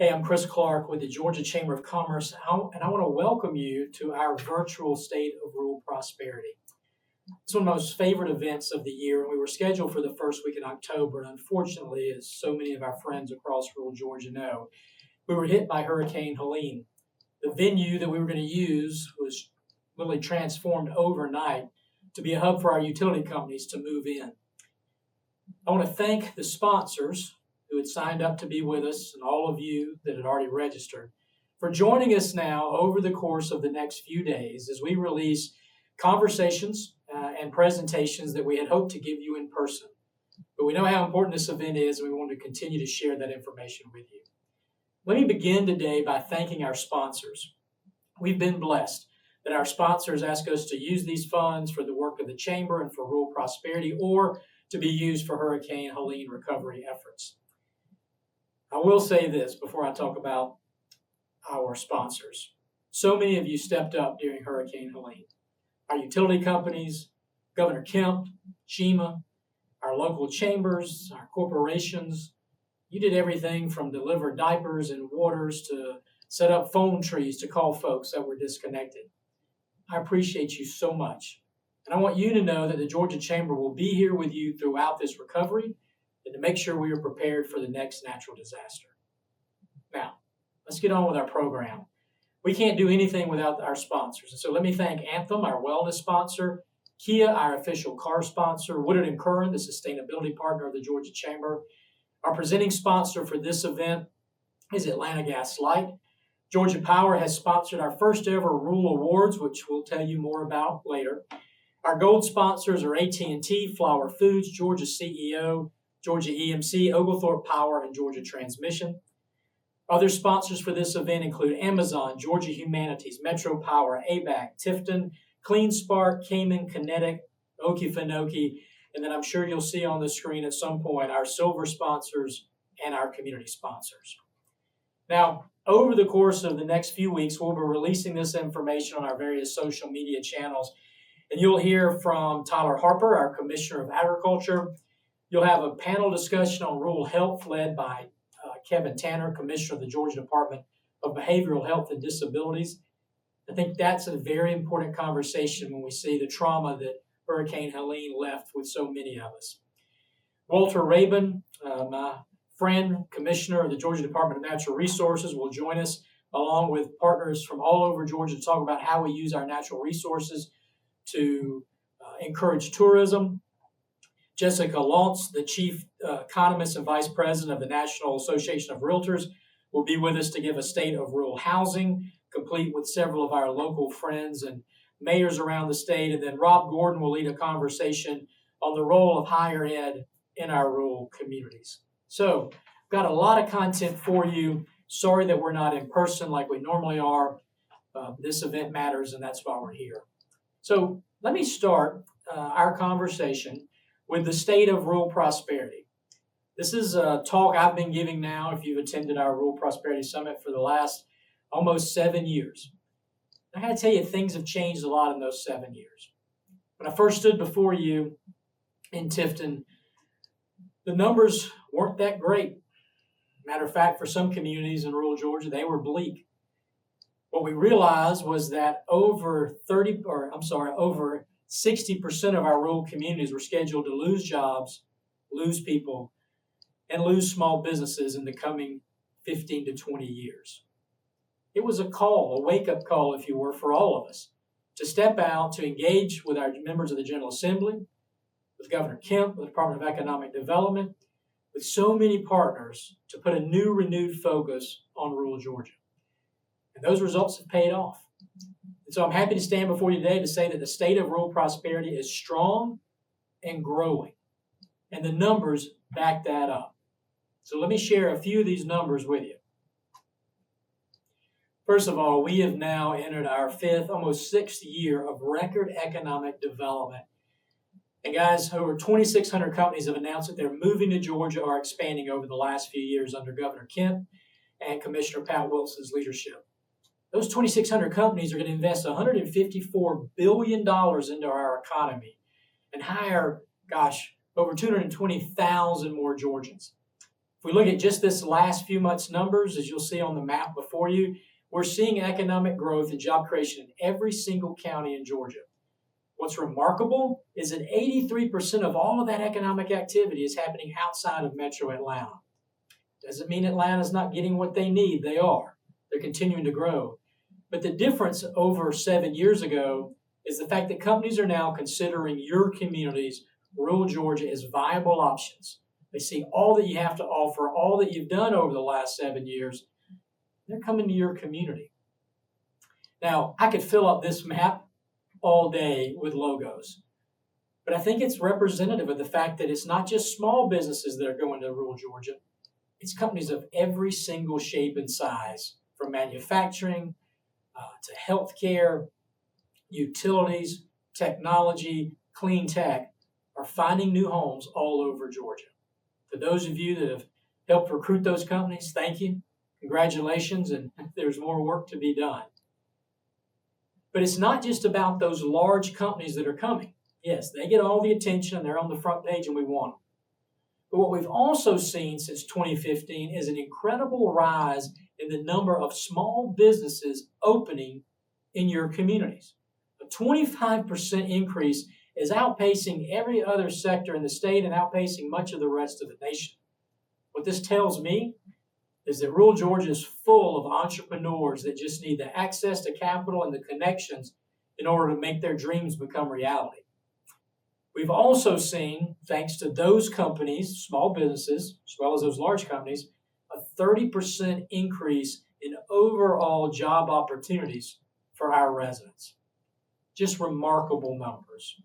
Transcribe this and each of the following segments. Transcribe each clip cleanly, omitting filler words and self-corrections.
Hey, I'm Chris Clark with the Georgia Chamber of Commerce, and I want to welcome you to our virtual State of Rural Prosperity. It's one of my most favorite events of the year, and we were scheduled for the first week in October. And unfortunately, as so many of our friends across rural Georgia know, we were hit by Hurricane Helene. The venue that we were going to use was literally transformed overnight to be a hub for our utility companies to move in. I want to thank the sponsors who had signed up to be with us and all of you that had already registered for joining us now over the course of the next few days as we release conversations and presentations that we had hoped to give you in person. But we know how important this event is, and we want to continue to share that information with you. Let me begin today by thanking our sponsors. We've been blessed that our sponsors ask us to use these funds for the work of the Chamber and for rural prosperity, or to be used for Hurricane Helene recovery efforts. I will say this before I talk about our sponsors. So many of you stepped up during Hurricane Helene. Our utility companies, Governor Kemp, SHEMA, our local chambers, our corporations. You did everything from deliver diapers and waters to set up phone trees to call folks that were disconnected. I appreciate you so much. And I want you to know that the Georgia Chamber will be here with you throughout this recovery and to make sure we are prepared for the next natural disaster. Now, let's get on with our program. We can't do anything without our sponsors. And so let me thank Anthem, our wellness sponsor, Kia, our official car sponsor, Woodard & Curran, the sustainability partner of the Georgia Chamber. Our presenting sponsor for this event is Atlanta Gas Light. Georgia Power has sponsored our first ever Rural Awards, which we'll tell you more about later. Our gold sponsors are AT&T, Flower Foods, Georgia CEO, Georgia EMC, Oglethorpe Power, and Georgia Transmission. Other sponsors for this event include Amazon, Georgia Humanities, Metro Power, ABAC, Tifton, Clean Spark, Cayman, Kinetic, Okefenokee, and then I'm sure you'll see on the screen at some point our silver sponsors and our community sponsors. Now, over the course of the next few weeks, we'll be releasing this information on our various social media channels, and you'll hear from Tyler Harper, our Commissioner of Agriculture. You'll have a panel discussion on rural health led by Kevin Tanner, Commissioner of the Georgia Department of Behavioral Health and Disabilities. I think that's a very important conversation when we see the trauma that Hurricane Helene left with so many of us. Walter Rabin, my friend, Commissioner of the Georgia Department of Natural Resources, will join us along with partners from all over Georgia to talk about how we use our natural resources to encourage tourism. Jessica Lantz, the Chief Economist and Vice President of the National Association of Realtors, will be with us to give a state of rural housing, complete with several of our local friends and mayors around the state. And then Rob Gordon will lead a conversation on the role of higher ed in our rural communities. So, got a lot of content for you. Sorry that we're not in person like we normally are. This event matters, and that's why we're here. So, let me start our conversation with the state of rural prosperity. This is a talk I've been giving now, if you've attended our Rural Prosperity Summit, for the last almost 7 years. I gotta tell you, things have changed a lot in those 7 years. When I first stood before you in Tifton, the numbers weren't that great. Matter of fact, for some communities in rural Georgia, they were bleak. What we realized was that over 60% of our rural communities were scheduled to lose jobs, lose people, and lose small businesses in the coming 15 to 20 years. It was a call, a wake-up call, if you were, for all of us to step out, to engage with our members of the General Assembly, with Governor Kemp, with the Department of Economic Development, with so many partners to put a new, renewed focus on rural Georgia. And those results have paid off. And so I'm happy to stand before you today to say that the state of rural prosperity is strong and growing. And the numbers back that up. So let me share a few of these numbers with you. First of all, we have now entered our fifth, almost sixth year of record economic development. And guys, over 2,600 companies have announced that they're moving to Georgia or expanding over the last few years under Governor Kemp and Commissioner Pat Wilson's leadership. Those 2,600 companies are going to invest $154 billion into our economy and hire, over 220,000 more Georgians. If we look at just this last few months' numbers, as you'll see on the map before you, we're seeing economic growth and job creation in every single county in Georgia. What's remarkable is that 83% of all of that economic activity is happening outside of Metro Atlanta. Doesn't mean Atlanta's not getting what they need. They are. They're continuing to grow. But the difference over 7 years ago is the fact that companies are now considering your communities, rural Georgia, as viable options. They see all that you have to offer, all that you've done over the last 7 years. They're coming to your community. Now, I could fill up this map all day with logos, but I think it's representative of the fact that it's not just small businesses that are going to rural Georgia. It's companies of every single shape and size, from manufacturing to healthcare, utilities, technology, clean tech, are finding new homes all over Georgia. To those of you that have helped recruit those companies, thank you. Congratulations, and there's more work to be done. But it's not just about those large companies that are coming. Yes, they get all the attention and they're on the front page and we want them. But what we've also seen since 2015 is an incredible rise in the number of small businesses opening in your communities. A 25% increase is outpacing every other sector in the state and outpacing much of the rest of the nation. What this tells me is that rural Georgia is full of entrepreneurs that just need the access to capital and the connections in order to make their dreams become reality. We've also seen, thanks to those companies, small businesses, as well as those large companies, a 30% increase in overall job opportunities for our residents. Just remarkable numbers.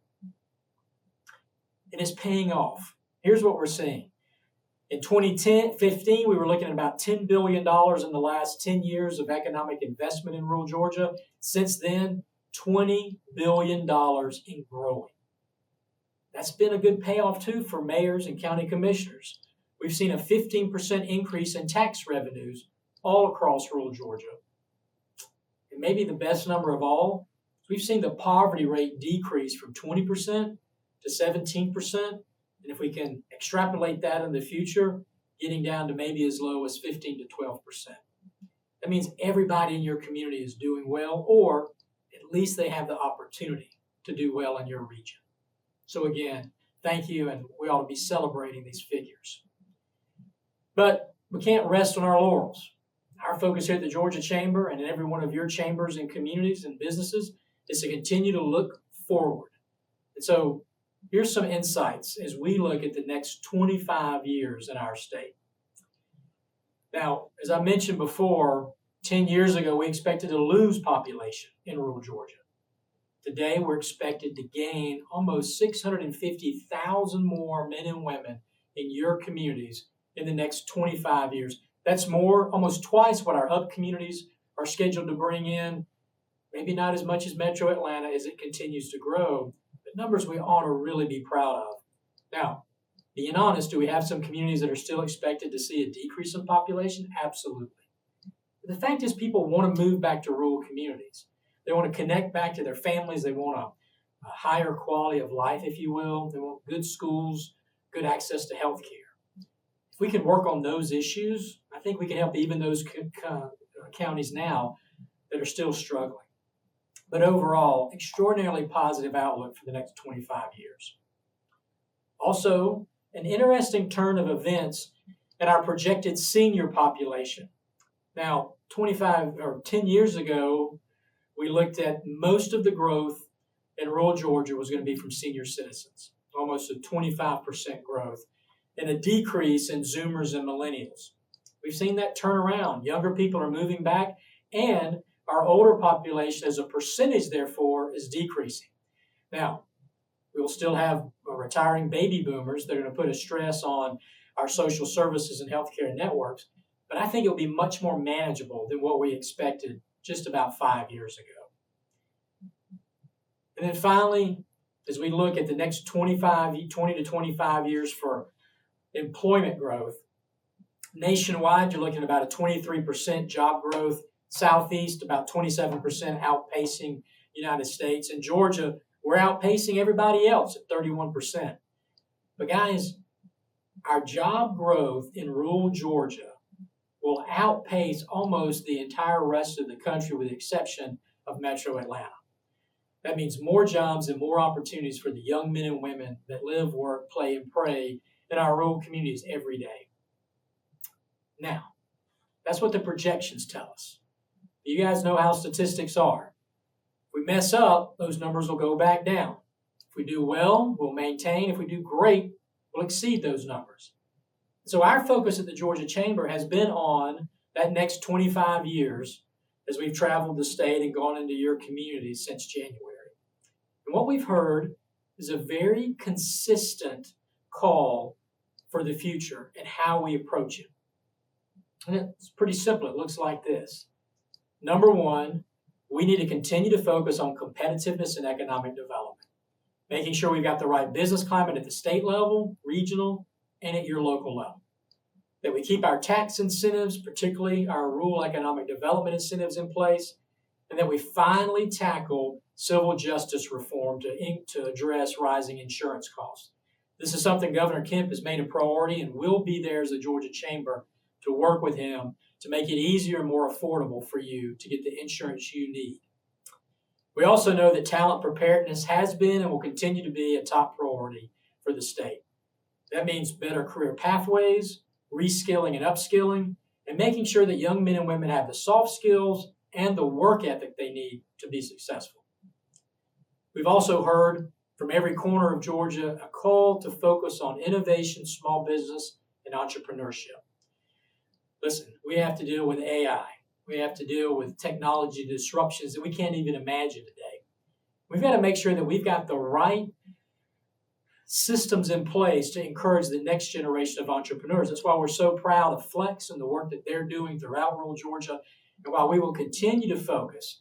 And it's paying off. Here's what we're seeing. In 2015, we were looking at about $10 billion in the last 10 years of economic investment in rural Georgia. Since then, $20 billion in growing. That's been a good payoff, too, for mayors and county commissioners. We've seen a 15% increase in tax revenues all across rural Georgia. And maybe the best number of all, we've seen the poverty rate decrease from 20% to 17%. And if we can extrapolate that in the future, getting down to maybe as low as 15 to 12%. That means everybody in your community is doing well, or at least they have the opportunity to do well in your region. So again, thank you, and we ought to be celebrating these figures. But we can't rest on our laurels. Our focus here at the Georgia Chamber and in every one of your chambers and communities and businesses is to continue to look forward. And so here's some insights as we look at the next 25 years in our state. Now, as I mentioned before, 10 years ago, we expected to lose population in rural Georgia. Today, we're expected to gain almost 650,000 more men and women in your communities in the next 25 years. That's more, almost twice what our UP communities are scheduled to bring in. Maybe not as much as Metro Atlanta as it continues to grow, but numbers we ought to really be proud of. Now, being honest, do we have some communities that are still expected to see a decrease in population? Absolutely. But the fact is, people want to move back to rural communities. They want to connect back to their families. They want a higher quality of life, if you will. They want good schools, good access to health care. If we can work on those issues, I think we can help even those counties now that are still struggling. But overall, extraordinarily positive outlook for the next 25 years. Also, an interesting turn of events in our projected senior population. Now, 10 years ago, we looked at most of the growth in rural Georgia was going to be from senior citizens, almost a 25% growth, and a decrease in Zoomers and millennials. We've seen that turn around. Younger people are moving back, and our older population as a percentage, therefore, is decreasing. Now, we will still have retiring baby boomers that are going to put a stress on our social services and healthcare networks, but I think it will be much more manageable than what we expected just about 5 years ago. And then finally, as we look at the next 20 to 25 years for employment growth, nationwide, you're looking at about a 23% job growth. Southeast, about 27% outpacing the United States. In Georgia, we're outpacing everybody else at 31%. But guys, our job growth in rural Georgia will outpace almost the entire rest of the country with the exception of Metro Atlanta. That means more jobs and more opportunities for the young men and women that live, work, play, and pray in our rural communities every day. Now, that's what the projections tell us. You guys know how statistics are. If we mess up, those numbers will go back down. If we do well, we'll maintain. If we do great, we'll exceed those numbers. So our focus at the Georgia Chamber has been on that next 25 years as we've traveled the state and gone into your communities since January. And what we've heard is a very consistent call for the future and how we approach it. And it's pretty simple. It looks like this. Number one, we need to continue to focus on competitiveness and economic development, making sure we've got the right business climate at the state level, regional, and at your local level. That we keep our tax incentives, particularly our rural economic development incentives in place, and that we finally tackle civil justice reform to address rising insurance costs. This is something Governor Kemp has made a priority, and we'll be there as the Georgia Chamber to work with him to make it easier and more affordable for you to get the insurance you need. We also know that talent preparedness has been and will continue to be a top priority for the state. That means better career pathways, reskilling and upskilling, and making sure that young men and women have the soft skills and the work ethic they need to be successful. We've also heard from every corner of Georgia a call to focus on innovation, small business, and entrepreneurship. Listen, we have to deal with AI. We have to deal with technology disruptions that we can't even imagine today. We've got to make sure that we've got the right systems in place to encourage the next generation of entrepreneurs. That's why we're so proud of Flex and the work that they're doing throughout rural Georgia, and why we will continue to focus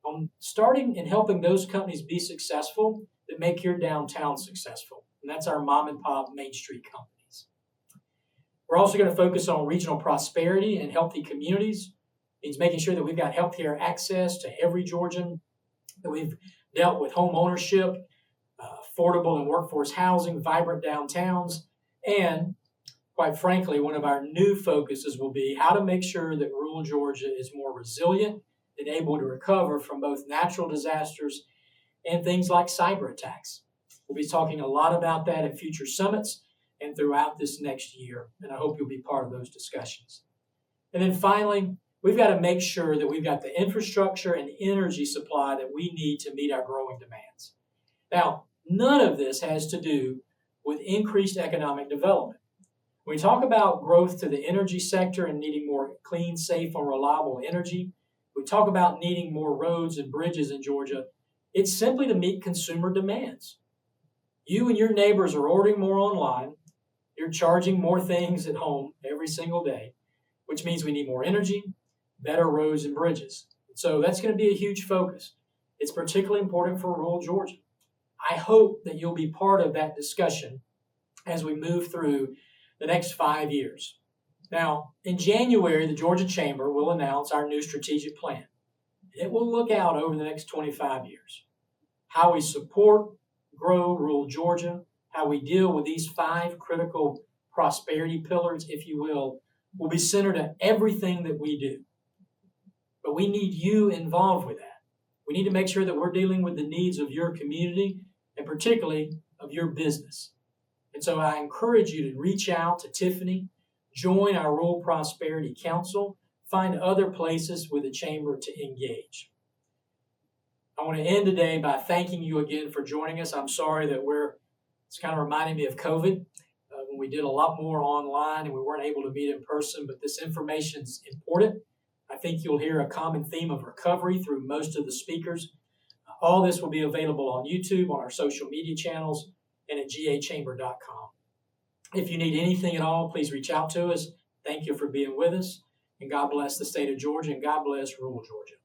on starting and helping those companies be successful that make your downtown successful. And that's our mom and pop Main Street companies. We're also going to focus on regional prosperity and healthy communities. It means making sure that we've got healthcare access to every Georgian, that we've dealt with home ownership, affordable and workforce housing, vibrant downtowns, and quite frankly, one of our new focuses will be how to make sure that rural Georgia is more resilient and able to recover from both natural disasters and things like cyber attacks. We'll be talking a lot about that at future summits and throughout this next year, and I hope you'll be part of those discussions. And then finally, we've got to make sure that we've got the infrastructure and energy supply that we need to meet our growing demands. Now, none of this has to do with increased economic development. When we talk about growth to the energy sector and needing more clean, safe, and reliable energy, we talk about needing more roads and bridges in Georgia. It's simply to meet consumer demands. You and your neighbors are ordering more online. You're charging more things at home every single day, which means we need more energy, better roads and bridges. So that's going to be a huge focus. It's particularly important for rural Georgia. I hope that you'll be part of that discussion as we move through the next 5 years. Now, in January, the Georgia Chamber will announce our new strategic plan. It will look out over the next 25 years. How we support, grow rural Georgia, how we deal with these 5 critical prosperity pillars, if you will be centered on everything that we do. But we need you involved with that. We need to make sure that we're dealing with the needs of your community and particularly of your business. And so I encourage you to reach out to Tiffany, join our Rural Prosperity Council, find other places with the Chamber to engage. I want to end today by thanking you again for joining us. I'm sorry that it's kind of reminding me of COVID when we did a lot more online and we weren't able to meet in person, but this information is important. I think you'll hear a common theme of recovery through most of the speakers. All this will be available on YouTube, on our social media channels, and at gachamber.com. If you need anything at all, please reach out to us. Thank you for being with us, and God bless the state of Georgia, and God bless rural Georgia.